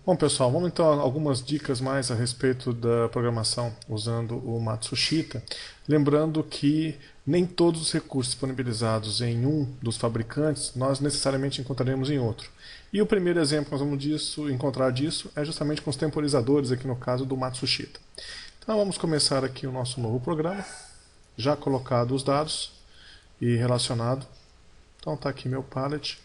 Bom, pessoal, vamos então a algumas dicas mais a respeito da programação usando o Matsushita. Lembrando que nem todos os recursos disponibilizados em um dos fabricantes nós necessariamente encontraremos em outro. E o primeiro exemplo que nós vamos encontrar disso é justamente com os temporizadores, aqui no caso do Matsushita. Então vamos começar aqui o nosso novo programa, já colocado os dados e relacionado. Então está aqui meu palette.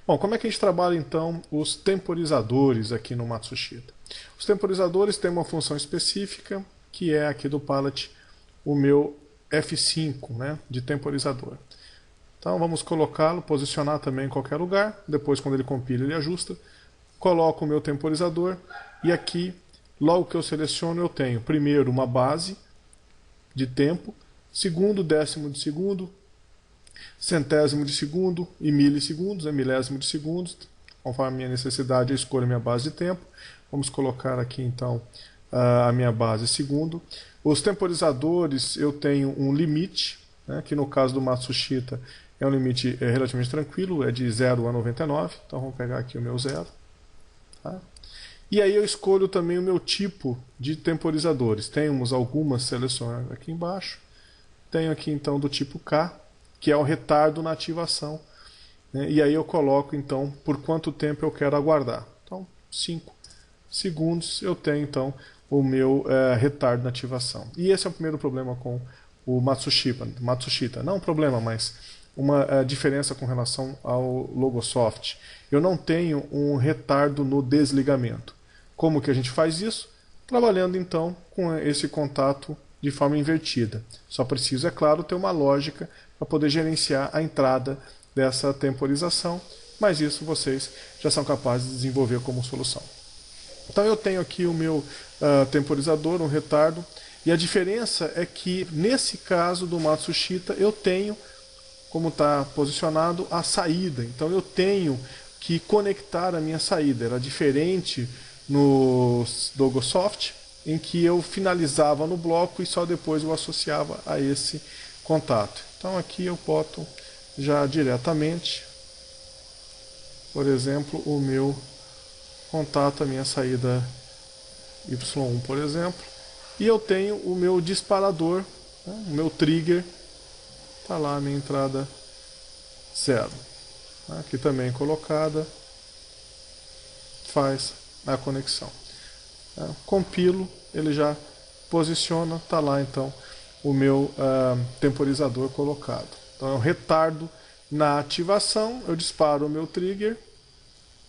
Bom, como é que a gente trabalha então os temporizadores aqui no Matsushita? Os temporizadores têm uma função específica, que é aqui do palette o meu F5, né, de temporizador. Então vamos colocá-lo, posicionar também em qualquer lugar, depois quando ele compila ele ajusta, coloco o meu temporizador e aqui, logo que eu seleciono, eu tenho primeiro uma base de tempo, segundo, décimo de segundo, centésimo de segundo e milissegundos, milésimo de segundos, conforme a minha necessidade eu escolho a minha base de tempo. Vamos colocar aqui então a minha base segundo. Os temporizadores eu tenho um limite, né, que no caso do Matsushita é um limite relativamente tranquilo, é de 0 a 99, então vamos pegar aqui o meu 0. Tá? E aí eu escolho também o meu tipo de temporizadores. Temos algumas seleções aqui embaixo, tenho aqui então do tipo K, que é o retardo na ativação, né? E aí eu coloco então por quanto tempo eu quero aguardar. Então 5 segundos eu tenho então o meu retardo na ativação. E esse é o primeiro problema com o Matsushita. Não um problema, mas uma diferença com relação ao Logosoft. Eu não tenho um retardo no desligamento. Como que a gente faz isso? Trabalhando então com esse contato de forma invertida. Só preciso, é claro, ter uma lógica para poder gerenciar a entrada dessa temporização, mas isso vocês já são capazes de desenvolver como solução. Então eu tenho aqui o meu temporizador, um retardo, e a diferença é que nesse caso do Matsushita eu tenho, como está posicionado, a saída. Então eu tenho que conectar a minha saída. Era diferente no Logosoft, em que eu finalizava no bloco e só depois eu associava a esse contato. Então aqui eu boto já diretamente, por exemplo, o meu contato, a minha saída Y1, por exemplo, e eu tenho o meu disparador, né, o meu trigger, está lá a minha entrada 0. Aqui também colocada, faz a conexão. Compilo, ele já posiciona, está lá então o meu temporizador colocado. Então é um retardo na ativação, eu disparo o meu trigger,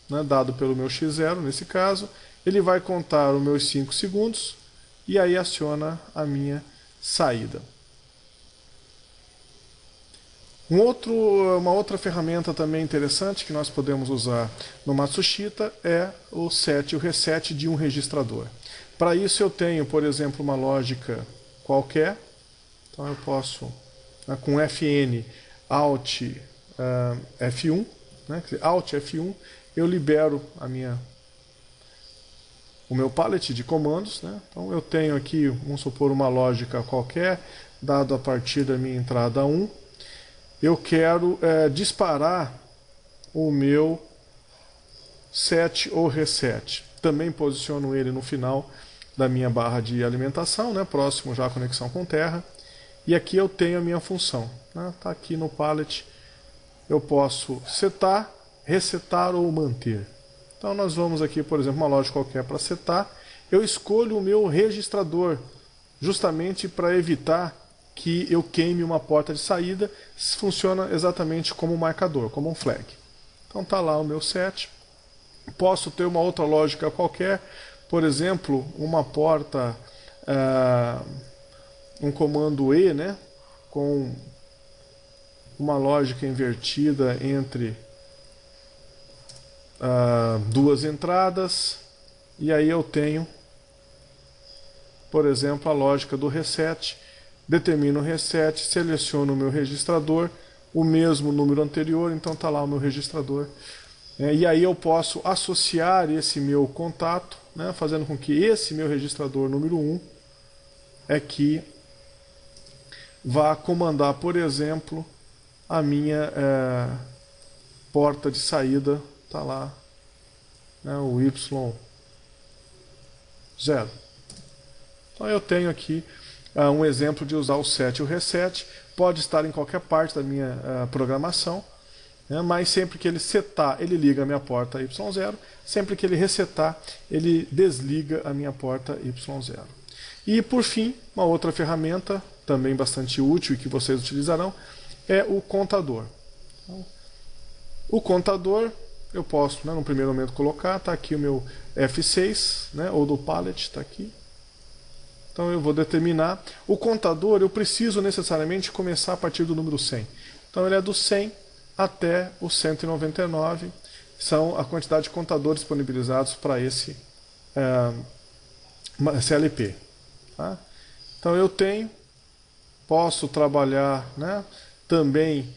né, dado pelo meu X0 nesse caso, ele vai contar os meus 5 segundos e aí aciona a minha saída. Uma outra ferramenta também interessante que nós podemos usar no Matsushita é o set e o reset de um registrador. Para isso eu tenho, por exemplo, uma lógica qualquer. Então eu posso, né, com Fn Alt F1, né, Alt F1, eu libero o meu palette de comandos. Né? Então eu tenho aqui, vamos supor, uma lógica qualquer, dado a partir da minha entrada 1. Eu quero disparar o meu set ou reset. Também posiciono ele no final da minha barra de alimentação, né, próximo já à conexão com terra. E aqui eu tenho a minha função. Está aqui no palette. Eu posso setar, resetar ou manter. Então nós vamos aqui, por exemplo, uma lógica qualquer para setar. Eu escolho o meu registrador, justamente para evitar que eu queime uma porta de saída. Funciona exatamente como um marcador, como um flag. Então está lá o meu set. Posso ter uma outra lógica qualquer, por exemplo, uma porta, um comando E, né, com uma lógica invertida entre duas entradas, e aí eu tenho, por exemplo, a lógica do reset. Determino o reset, seleciono o meu registrador, o mesmo número anterior, então está lá o meu registrador. E aí eu posso associar esse meu contato, né, fazendo com que esse meu registrador número 1 que vá comandar, por exemplo, a minha porta de saída, está lá, né, o Y 0. Então eu tenho aqui um exemplo de usar o set e o reset. Pode estar em qualquer parte da minha programação, né, mas sempre que ele setar, ele liga a minha porta Y0. Sempre que ele resetar, ele desliga a minha porta Y0. E por fim, uma outra ferramenta, também bastante útil e que vocês utilizarão, é o contador. Então, o contador, eu posso, né, no primeiro momento, colocar, está aqui o meu F6, né, ou do pallet, está aqui. Então eu vou determinar. O contador, eu preciso necessariamente começar a partir do número 100. Então ele é do 100 até o 199, são a quantidade de contadores disponibilizados para esse CLP. Tá? Então eu posso trabalhar, né, também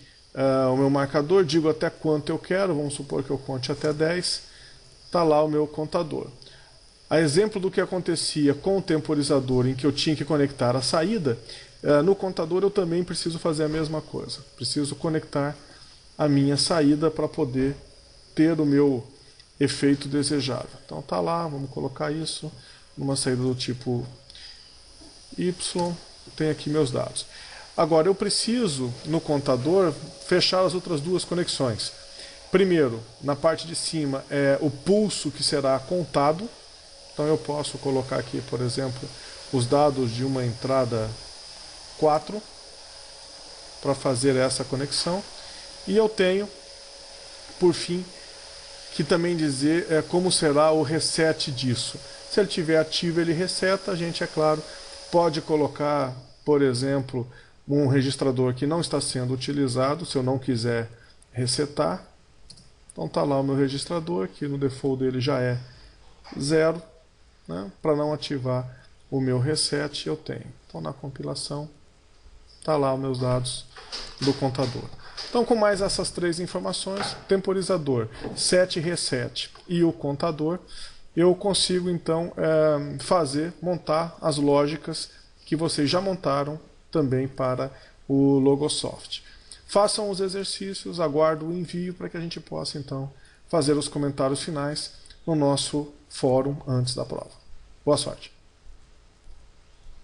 o meu marcador, digo até quanto eu quero, vamos supor que eu conte até 10, está lá o meu contador. A exemplo do que acontecia com o temporizador, em que eu tinha que conectar a saída, no contador eu também preciso fazer a mesma coisa. Preciso conectar a minha saída para poder ter o meu efeito desejável. Então está lá, vamos colocar isso numa saída do tipo Y, tem aqui meus dados. Agora eu preciso, no contador, fechar as outras duas conexões. Primeiro, na parte de cima, é o pulso que será contado. Então eu posso colocar aqui, por exemplo, os dados de uma entrada 4 para fazer essa conexão. E eu tenho, por fim, que também dizer como será o reset disso. Se ele estiver ativo, ele reseta. A gente, é claro, pode colocar, por exemplo, um registrador que não está sendo utilizado, se eu não quiser resetar. Então está lá o meu registrador, que no default dele já é 0. Né? Para não ativar o meu reset, eu tenho. Então na compilação, está lá os meus dados do contador. Então, com mais essas três informações, temporizador, set e reset e o contador, eu consigo então montar as lógicas que vocês já montaram também para o Logosoft. Façam os exercícios, aguardo o envio para que a gente possa então fazer os comentários finais no nosso fórum antes da prova. Boa sorte!